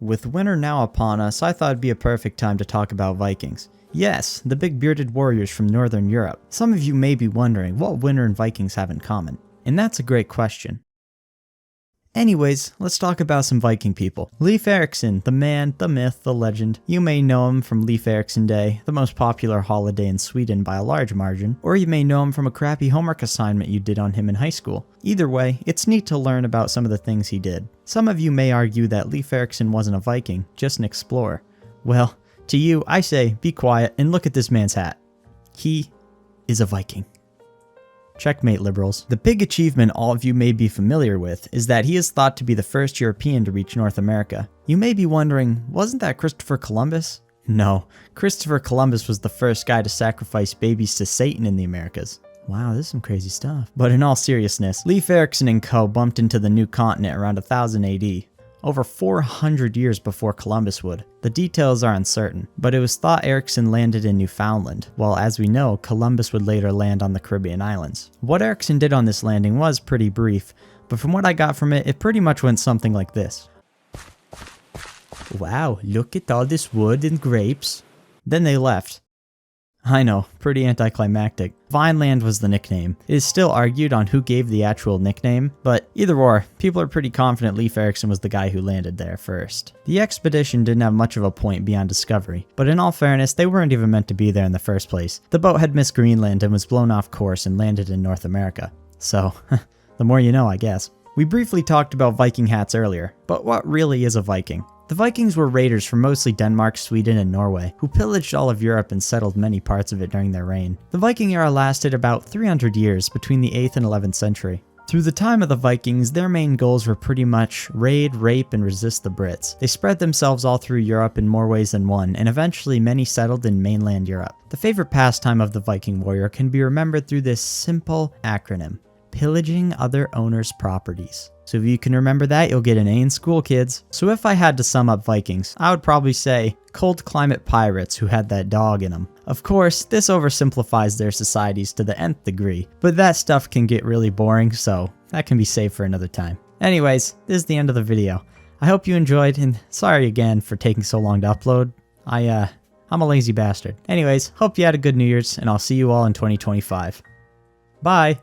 With winter now upon us, I thought it'd be a perfect time to talk about Vikings. Yes, the big bearded warriors from Northern Europe. Some of you may be wondering what winter and Vikings have in common, and that's a great question. Anyways, let's talk about some Viking people. Leif Erikson, the man, the myth, the legend. You may know him from Leif Erikson Day, the most popular holiday in Sweden by a large margin, or you may know him from a crappy homework assignment you did on him in high school. Either way, it's neat to learn about some of the things he did. Some of you may argue that Leif Erikson wasn't a Viking, just an explorer. Well, to you, I say, be quiet and look at this man's hat. He is a Viking. Checkmate, liberals. The big achievement all of you may be familiar with is that he is thought to be the first European to reach North America. You may be wondering, wasn't that Christopher Columbus? No, Christopher Columbus was the first guy to sacrifice babies to Satan in the Americas. Wow, this is some crazy stuff. But in all seriousness, Leif Erikson and co. bumped into the new continent around 1000 AD. Over 400 years before Columbus would. The details are uncertain, but it was thought Erikson landed in Newfoundland, while as we know, Columbus would later land on the Caribbean islands. What Erikson did on this landing was pretty brief, but from what I got from it, it pretty much went something like this. Wow, look at all this wood and grapes. Then they left. I know, pretty anticlimactic. Vineland was the nickname. It is still argued on who gave the actual nickname, but either or, people are pretty confident Leif Erikson was the guy who landed there first. The expedition didn't have much of a point beyond discovery, but in all fairness, they weren't even meant to be there in the first place. The boat had missed Greenland and was blown off course and landed in North America. So, the more you know, I guess. We briefly talked about Viking hats earlier, but what really is a Viking? The Vikings were raiders from mostly Denmark, Sweden, and Norway, who pillaged all of Europe and settled many parts of it during their reign. The Viking era lasted about 300 years between the 8th and 11th century. Through the time of the Vikings, their main goals were pretty much raid, rape, and resist the Brits. They spread themselves all through Europe in more ways than one, and eventually many settled in mainland Europe. The favorite pastime of the Viking warrior can be remembered through this simple acronym: pillaging other owners' properties. So if you can remember that, you'll get an A in school, kids. So if I had to sum up Vikings, I would probably say cold climate pirates who had that dog in them. Of course, this oversimplifies their societies to the nth degree, but that stuff can get really boring, so that can be saved for another time. Anyways, this is the end of the video. I hope you enjoyed, and sorry again for taking so long to upload. I'm a lazy bastard. Anyways, hope you had a good New Year's, and I'll see you all in 2025. Bye!